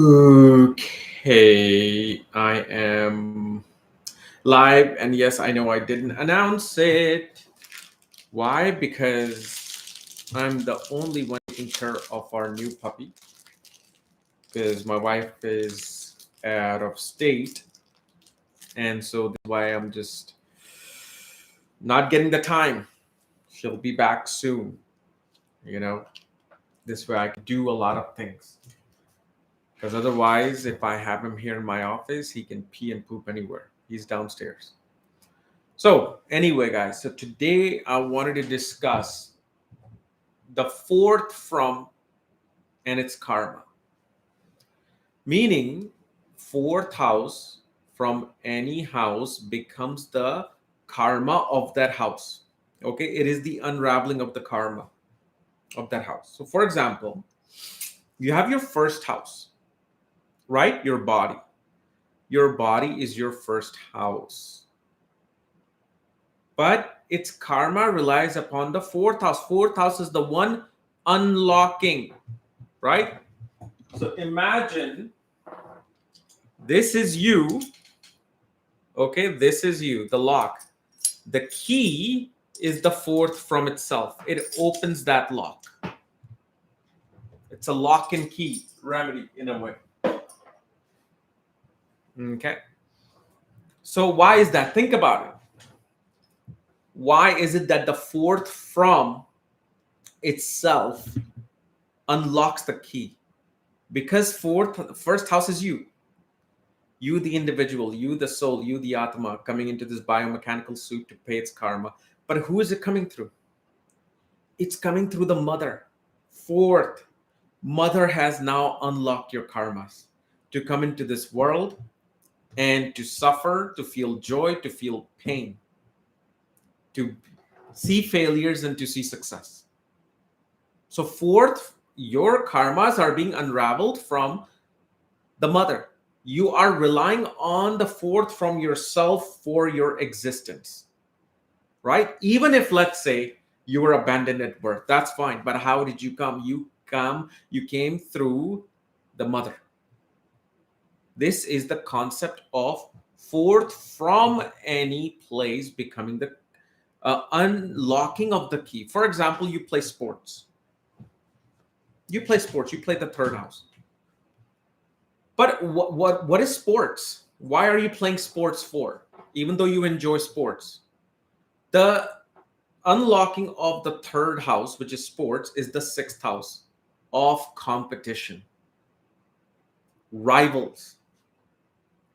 Okay, I am live, and yes, I know I didn't announce it. Why? Because I'm the only one taking care of our new puppy, because my wife is out of state, and so that's why I'm just not getting the time. She'll be back soon, you know. This way I can do a lot of things. Because otherwise, if I have him here in my office, he can pee and poop anywhere. He's downstairs. So, anyway, guys, so today I wanted to discuss the fourth from and its karma. Meaning, fourth house from any house becomes the karma of that house. Okay, it is the unraveling of the karma of that house. So, for example, you have your first house, right? Your body. Your body is your first house. But its karma relies upon the fourth house. Fourth house is the one unlocking, right? So imagine this is you, okay? This is you, the lock. The key is the fourth from itself. It opens that lock. It's a lock and key remedy in a way. Okay. So why is that? Think about it. Why is it that the fourth from itself unlocks the key? Because first house is you. You, the individual, you, the soul, you, the Atma, coming into this biomechanical suit to pay its karma. But who is it coming through? It's coming through the mother. Fourth, mother has now unlocked your karmas to come into this world and to suffer, to feel joy, to feel pain, to see failures and to see success. So, fourth, your karmas are being unraveled from the mother. You are relying on the fourth from yourself for your existence, right? Even if, let's say, you were abandoned at birth, that's fine. But how did you come? You came through the mother. This is the concept of fourth from any place becoming the unlocking of the key. For example, you play sports. You play sports. You play the third house. But what is sports? Why are you playing sports for? Even though you enjoy sports, the unlocking of the third house, which is sports, is the sixth house of competition, rivals.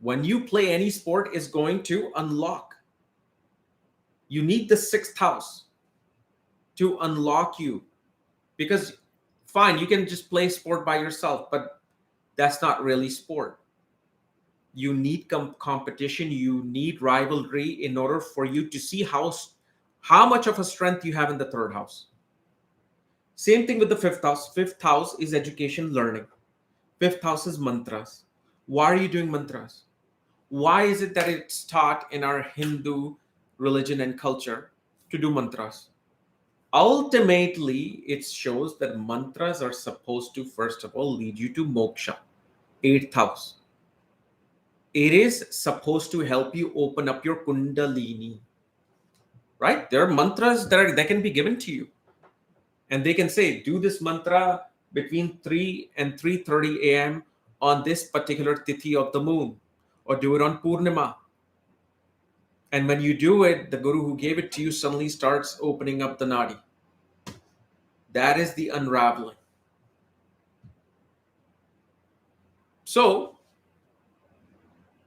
When you play any sport, is going to unlock. You need the sixth house to unlock you, because fine, you can just play sport by yourself, but that's not really sport. You need competition, you need rivalry in order for you to see how much of a strength you have in the third house. Same thing with the fifth house. Fifth house is education, learning. Fifth house is mantras. Why are you doing mantras? Why is it that it's taught in our Hindu religion and culture to do mantras? Ultimately, it shows that mantras are supposed to, first of all, lead you to moksha, eighth house. It is supposed to help you open up your kundalini, right? There are mantras that can be given to you, and they can say, do this mantra between 3 and 3:30 a.m. on this particular tithi of the moon, or do it on Purnima. And when you do it, the guru who gave it to you suddenly starts opening up the nadi. That is the unraveling. So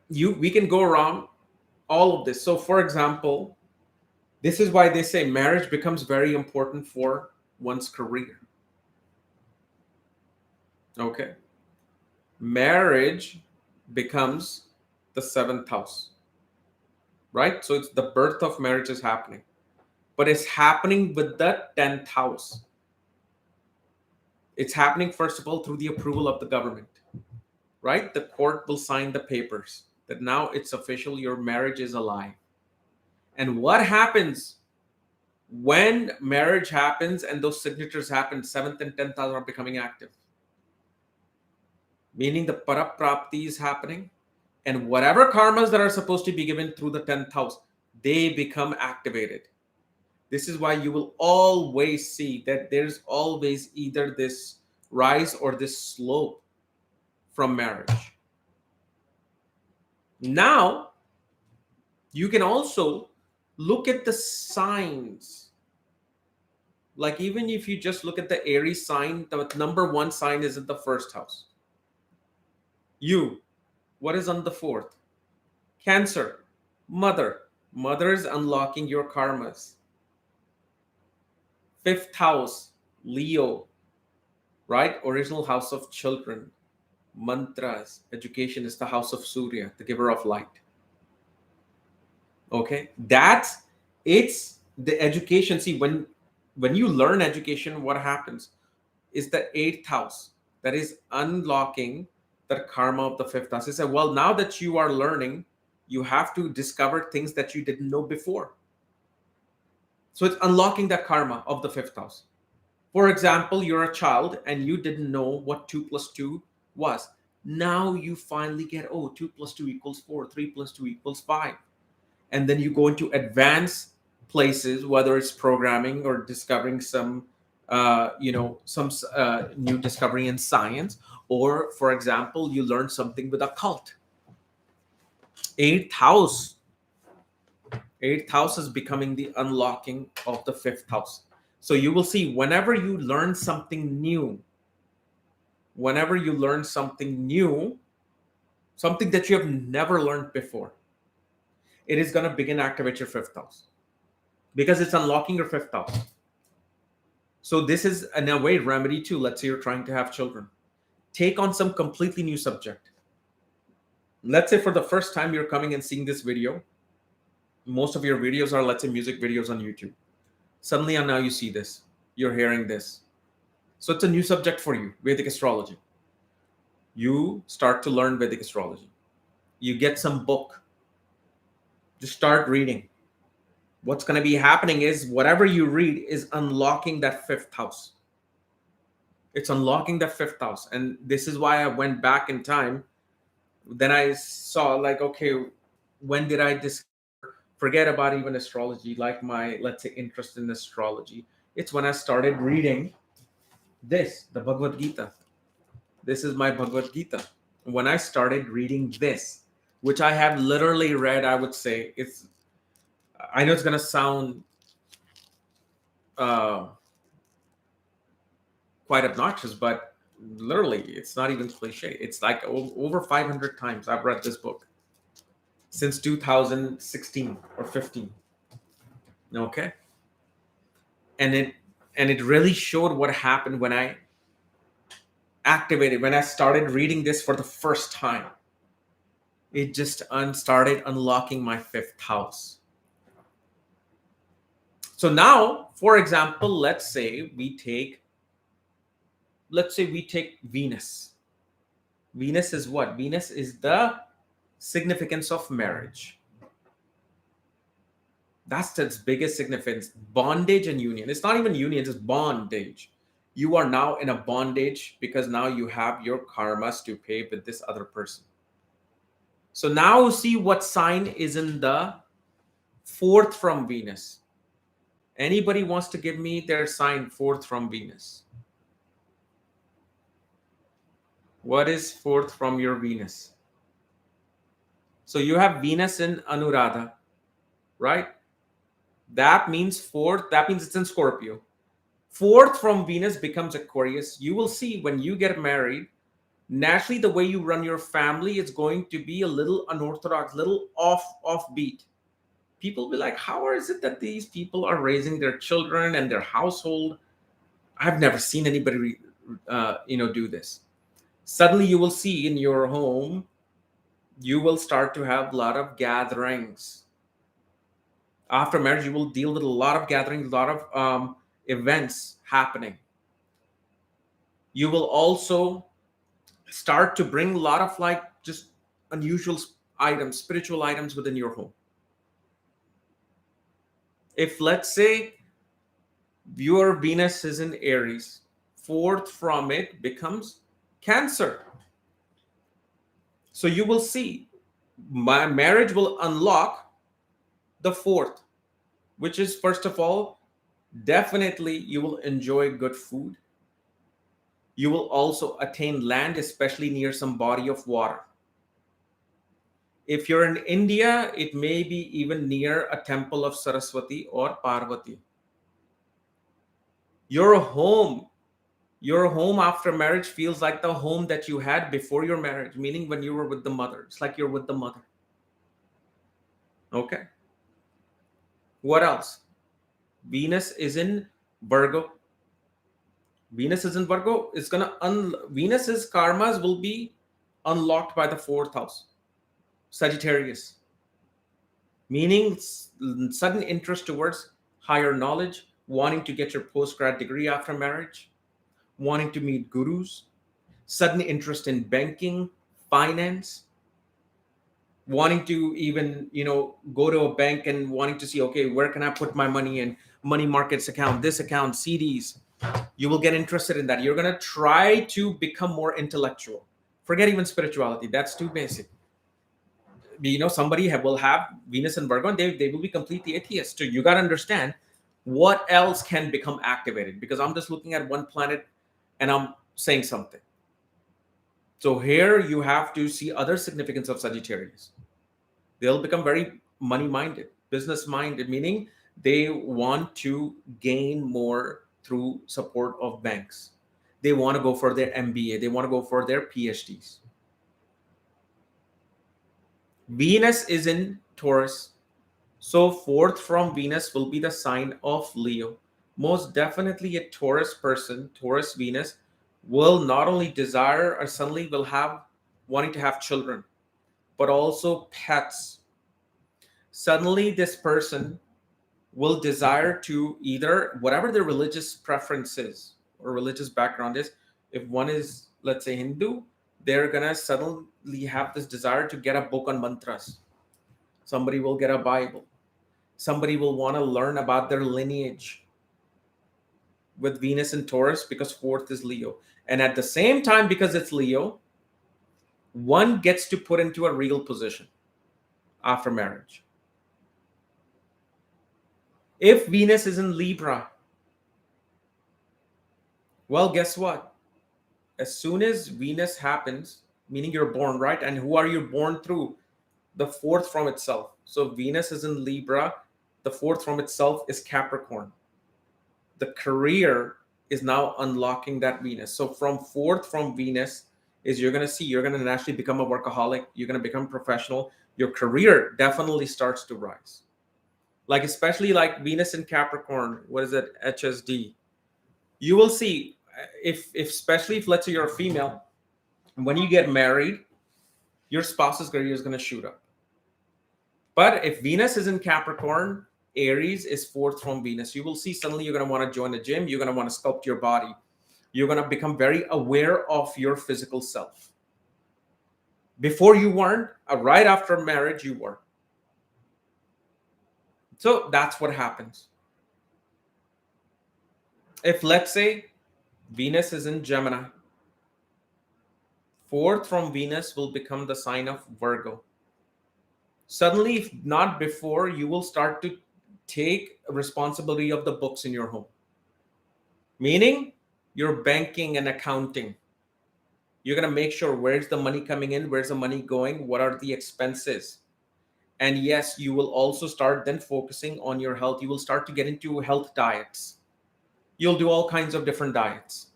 we can go around all of this. So for example, this is why they say marriage becomes very important for one's career. Okay. Marriage becomes the seventh house, right? So it's the birth of marriage is happening, but it's happening with the 10th house. It's happening, first of all, through the approval of the government, right? The court will sign the papers that now it's official, your marriage is alive. And what happens when marriage happens and those signatures happen? 7th and 10th house are becoming active. meaning the paraprapti is happening, and whatever karmas that are supposed to be given through the 10th house, they become activated. This is why you will always see that there's always either this rise or this slope from marriage. Now, you can also look at the signs. Like, even if you just look at the Aries sign, the number one sign is in the first house. You, what is on the fourth? Cancer, mother. Mother is unlocking your karmas. Fifth house, Leo, right? Original house of children. Mantras, education is the house of Surya, the giver of light. Okay, it's the education. See, when you learn education, what happens is the eighth house that is unlocking the karma of the fifth house. They say, well, now that you are learning, you have to discover things that you didn't know before. So it's unlocking the karma of the fifth house. For example, you're a child and you didn't know what 2 plus 2 was. Now you finally get, 2 plus 2 equals 4, 3 plus 2 equals 5. And then you go into advanced places, whether it's programming or discovering some new discovery in science, or for example, you learn something with occult. Eighth house is becoming the unlocking of the fifth house. So you will see, whenever you learn something new, something that you have never learned before, it is going to begin to activate your fifth house, because it's unlocking your fifth house. So this is, in a way, remedy too. Let's say you're trying to have children. Take on some completely new subject. Let's say for the first time you're coming and seeing this video. Most of your videos are, let's say, music videos on YouTube. Suddenly, and now you see this. You're hearing this. So it's a new subject for you, Vedic astrology. You start to learn Vedic astrology. You get some book. Just start reading. What's going to be happening is, whatever you read is unlocking that fifth house. It's unlocking the fifth house. And this is why I went back in time. Then I saw, like, okay, when did I forget about even astrology, like my, let's say, interest in astrology? It's when I started reading this, the Bhagavad Gita. This is my Bhagavad Gita. When I started reading this, which I have literally read, I would say, I know it's going to sound quite obnoxious, but literally, it's not even cliche. It's like over 500 times I've read this book since 2016 or 15. Okay. And it really showed what happened when I started reading this for the first time. It just started unlocking my fifth house. So now, for example, let's say we take Venus. Venus is what? Venus is the significance of marriage. That's its biggest significance. Bondage and union. It's not even union, it's bondage. You are now in a bondage because now you have your karmas to pay with this other person. So now see what sign is in the fourth from Venus. Anybody wants to give me their sign fourth from Venus? What is fourth from your Venus? So you have Venus in Anuradha, right? That means fourth, that means it's in Scorpio. Fourth from Venus becomes Aquarius. You will see when you get married, naturally the way you run your family is going to be a little unorthodox, little offbeat. People will be like, how is it that these people are raising their children and their household? I've never seen anybody do this. Suddenly you will see in your home, you will start to have a lot of gatherings. After marriage, you will deal with a lot of gatherings, a lot of events happening. You will also start to bring a lot of, like, just unusual items, spiritual items within your home. If, let's say, your Venus is in Aries, fourth from it becomes Cancer. So you will see my marriage will unlock the fourth, which is, first of all, definitely you will enjoy good food. You will also attain land, especially near some body of water. If you're in India, it may be even near a temple of Saraswati or Parvati. Your home, your home after marriage feels like the home that you had before your marriage, meaning when you were with the mother. It's like you're with the mother. Okay. What else? Venus is in Virgo. Venus is in Virgo. It's gonna Venus's karmas will be unlocked by the fourth house, Sagittarius, meaning sudden interest towards higher knowledge, wanting to get your postgrad degree after marriage, wanting to meet gurus, sudden interest in banking, finance, wanting to even go to a bank and wanting to see, okay, where can I put my money in, money markets account, this account, CDs. You will get interested in that. You're going to try to become more intellectual. Forget even spirituality, that's too basic. Somebody will have Venus and Virgo and they will be completely atheist. So you got to understand what else can become activated, because I'm just looking at one planet and I'm saying something. So here you have to see other significance of Sagittarius. They'll become very money minded, business minded, meaning they want to gain more through support of banks. They want to go for their MBA, they want to go for their PhDs. Venus is in Taurus. So fourth from Venus will be the sign of Leo. Most definitely a Taurus person, Taurus Venus, will not only desire or suddenly will have wanting to have children, but also pets. Suddenly this person will desire to either, whatever their religious preference is or religious background is, if one is, let's say, Hindu, they're gonna suddenly have this desire to get a book on mantras. Somebody will get a Bible. Somebody will want to learn about their lineage with Venus and Taurus, because fourth is Leo. And at the same time, because it's Leo, one gets to put into a real position after marriage. If Venus is in Libra, well, guess what? As soon as Venus happens, meaning you're born, right? And who are you born through? The fourth from itself. So Venus is in Libra. The fourth from itself is Capricorn. The career is now unlocking that Venus. So from fourth from Venus is you're going to naturally become a workaholic. You're going to become professional. Your career definitely starts to rise. Like, especially like Venus in Capricorn, what is it? HSD. You will see if especially if, let's say, you're a female, when you get married, your spouse's career is going to shoot up. But if Venus is in Capricorn, Aries is fourth from Venus, you will see suddenly you're going to want to join the gym. You're going to want to sculpt your body. You're going to become very aware of your physical self. Before you weren't, right after marriage, you were. So that's what happens. If, let's say, Venus is in Gemini, fourth from Venus will become the sign of Virgo. Suddenly, if not before, you will start to take responsibility of the books in your home. Meaning, your banking and accounting. You're going to make sure where's the money coming in, where's the money going, what are the expenses. And yes, you will also start then focusing on your health. You will start to get into health diets. You'll do all kinds of different diets.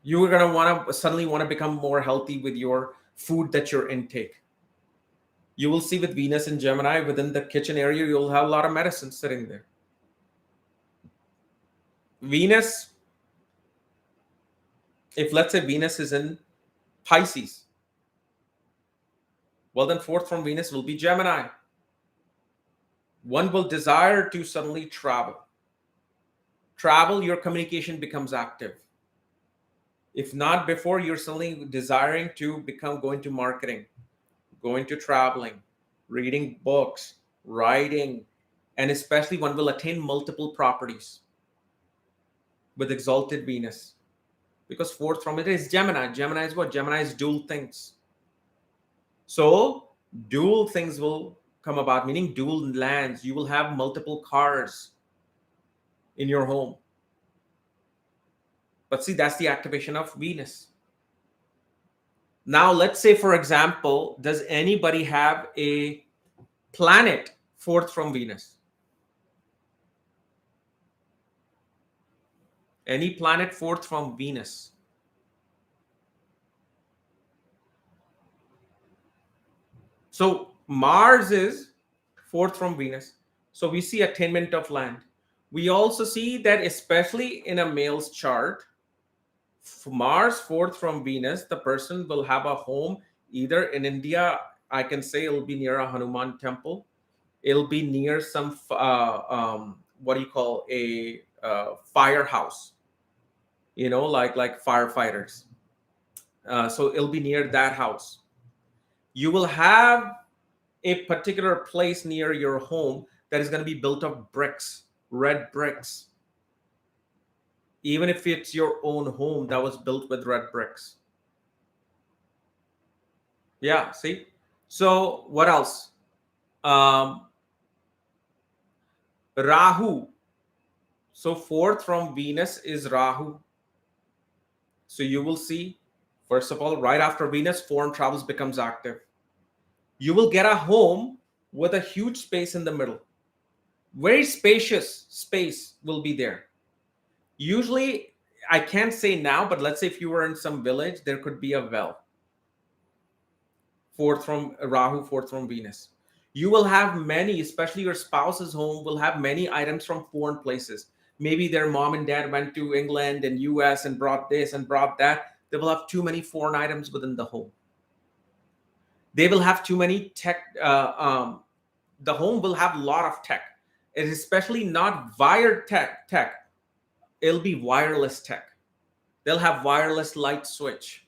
You're going to suddenly want to become more healthy with your food that you're intake. You will see with Venus and Gemini, within the kitchen area, you'll have a lot of medicine sitting there. Venus, if let's say Venus is in Pisces, well, then fourth from Venus will be Gemini. One will desire to suddenly travel. Travel, your communication becomes active. If not before, you're suddenly desiring to go into marketing, go into traveling, reading books, writing, and especially one will attain multiple properties with exalted Venus. because fourth from it is Gemini. Gemini is what? Gemini is dual things. So dual things will come about, meaning dual lands. You will have multiple cars in your home. But see, that's the activation of Venus. Now, let's say, for example, does anybody have a planet fourth from Venus? Any planet fourth from Venus? So Mars is fourth from Venus. So we see attainment of land. We also see that, especially in a male's chart, Mars fourth from Venus, the person will have a home either in India. I can say it'll be near a Hanuman temple. It'll be near some what do you call a firehouse? Like firefighters. So it'll be near that house. You will have a particular place near your home that is going to be built of bricks, red bricks. Even if it's your own home that was built with red bricks. Yeah, see? So what else? Rahu. So fourth from Venus is Rahu. So you will see, first of all, right after Venus, foreign travels becomes active. You will get a home with a huge space in the middle. Very spacious space will be there. Usually, I can't say now, but let's say if you were in some village, there could be a well. Fourth from Rahu, fourth from Venus. You will have many, especially your spouse's home, will have many items from foreign places. Maybe their mom and dad went to England and US and brought this and brought that. They will have too many foreign items within the home. They will have too many tech. The home will have a lot of tech. It is especially not wired tech. It'll be wireless tech. They'll have wireless light switch,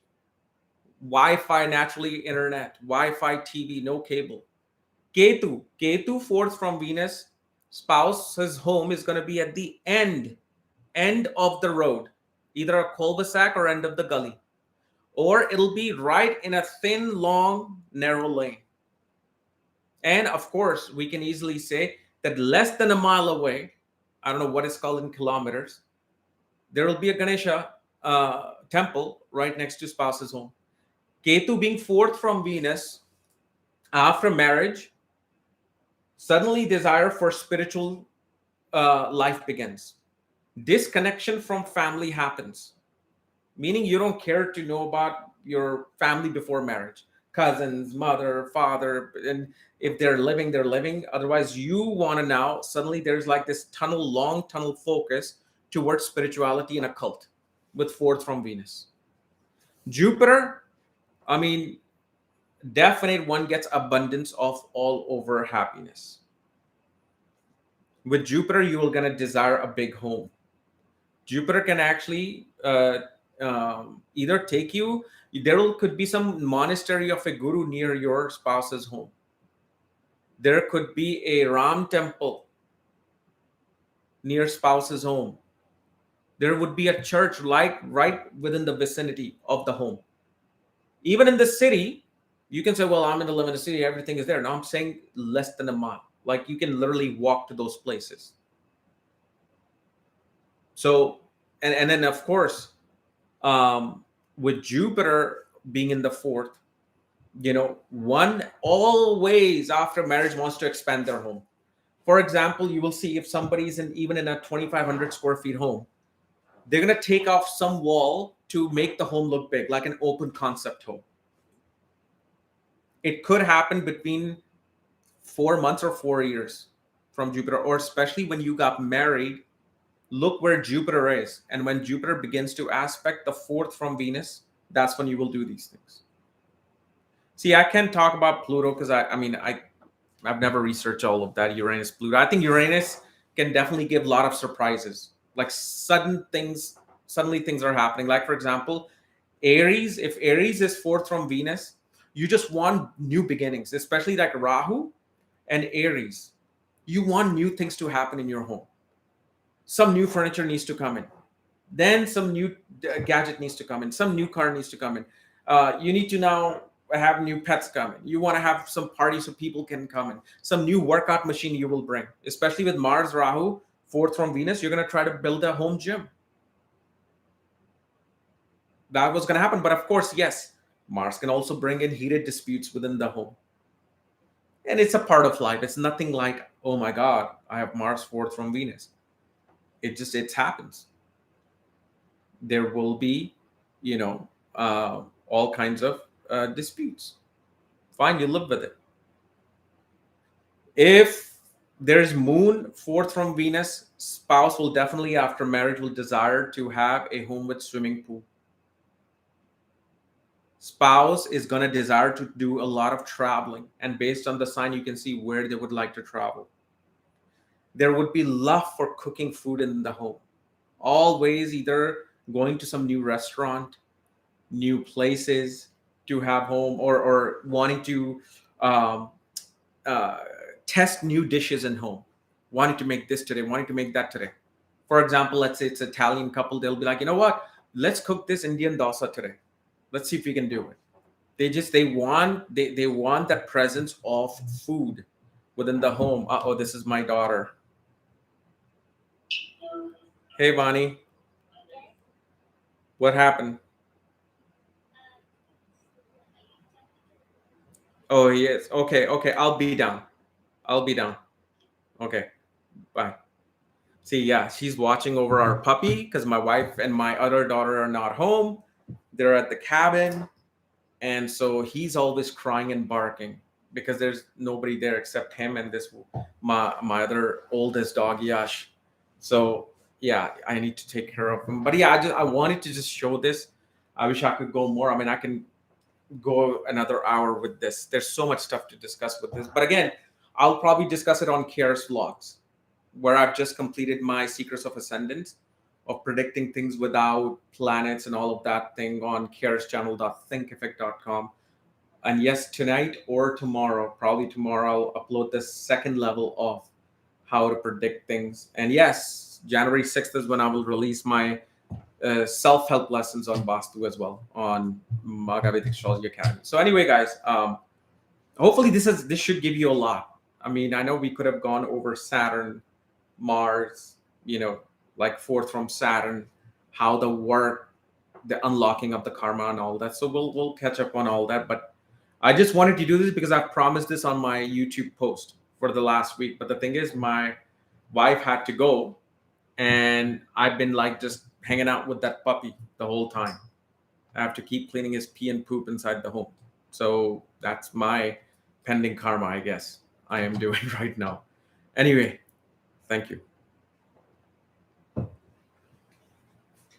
Wi-Fi, naturally internet, Wi-Fi TV, no cable. Ketu fourth from Venus, spouse's home is going to be at the end of the road, either a cul-de-sac or end of the gully, or it'll be right in a thin, long, narrow lane. And of course, we can easily say that less than a mile away, I don't know what it's called in kilometers, there will be a Ganesha temple right next to spouse's home. Ketu being fourth from Venus, after marriage, suddenly desire for spiritual life begins. Disconnection from family happens, meaning you don't care to know about your family before marriage. Cousins, mother, father, and if they're living, they're living. Otherwise, you want to now, suddenly there's like this long tunnel focus towards spirituality and occult with fourth from Venus. Jupiter, I mean, definite one gets abundance of all over happiness. With Jupiter, you are going to desire a big home. Jupiter can actually either take you, there could be some monastery of a guru near your spouse's home. There could be a Ram temple near spouse's home. There would be a church right within the vicinity of the home. Even in the city, you can say, well, I'm going to live in the city, everything is there. Now I'm saying less than a mile. Like you can literally walk to those places. So, and then of course, with Jupiter being in the fourth, one always after marriage wants to expand their home. For example, you will see if somebody's even in a 2,500 square feet home, they're going to take off some wall to make the home look big, like an open concept home. It could happen between 4 months or 4 years from Jupiter, or especially when you got married, look where Jupiter is. And when Jupiter begins to aspect the fourth from Venus, that's when you will do these things. See, I can't talk about Pluto because I've never researched all of that, Uranus, Pluto. I think Uranus can definitely give a lot of surprises, like suddenly things are happening. Like, for example, Aries, if Aries is fourth from Venus, you just want new beginnings, especially like Rahu and Aries. You want new things to happen in your home. Some new furniture needs to come in. Then some new gadget needs to come in, some new car needs to come in. You need to now have new pets come in. You want to have some party so people can come in. Some new workout machine you will bring, especially with Mars, Rahu, fourth from Venus. You're going to try to build a home gym. That was going to happen. But of course, yes, Mars can also bring in heated disputes within the home. And it's a part of life. It's nothing like, oh my God, I have Mars fourth from Venus. It happens. There will be, all kinds of disputes. Fine, you live with it. If there's Moon fourth from Venus, spouse will definitely after marriage will desire to have a home with swimming pool. Spouse is going to desire to do a lot of traveling, and based on the sign you can see where they would like to travel. There would be love for cooking food in the home, always either going to some new restaurant, new places to have home, or wanting to um, test new dishes in home, wanting to make this today, wanting to make that today. For example, let's say it's an Italian couple, they'll be like, you know what, let's cook this Indian dosa today. Let's see if we can do it. They want that presence of food within the home. Oh, this is my daughter. Hey, Vani. What happened? Oh, he is. Okay, I'll be down. I'll be down. Okay, bye. See, yeah, she's watching over our puppy because my wife and my other daughter are not home. They're at the cabin. And so he's always crying and barking because there's nobody there except him and this my other oldest dog, Yash. So yeah, I need to take care of him. But yeah, I wanted to just show this. I wish I could go more. I mean, I can go another hour with this. There's so much stuff to discuss with this. But again, I'll probably discuss it on KRS-Vlogs, where I've just completed my Secrets of Ascendance of predicting things without planets and all of that thing on KRSchannel.thinkeffect.com. And yes, tonight or tomorrow, probably tomorrow, I'll upload the second level of how to predict things. And yes, January 6th is when I will release my self-help lessons on Vastu as well on Vedic Astrology Academy. So anyway, guys, hopefully this should give you a lot. I mean, I know we could have gone over Saturn, Mars, like fourth from Saturn, how the unlocking of the karma and all that. So we'll catch up on all that. But I just wanted to do this because I promised this on my YouTube post for the last week. But the thing is, my wife had to go, and I've been like just hanging out with that puppy the whole time. I have to keep cleaning his pee and poop inside the home. So that's my pending karma, I guess I am doing right now. Anyway, thank you.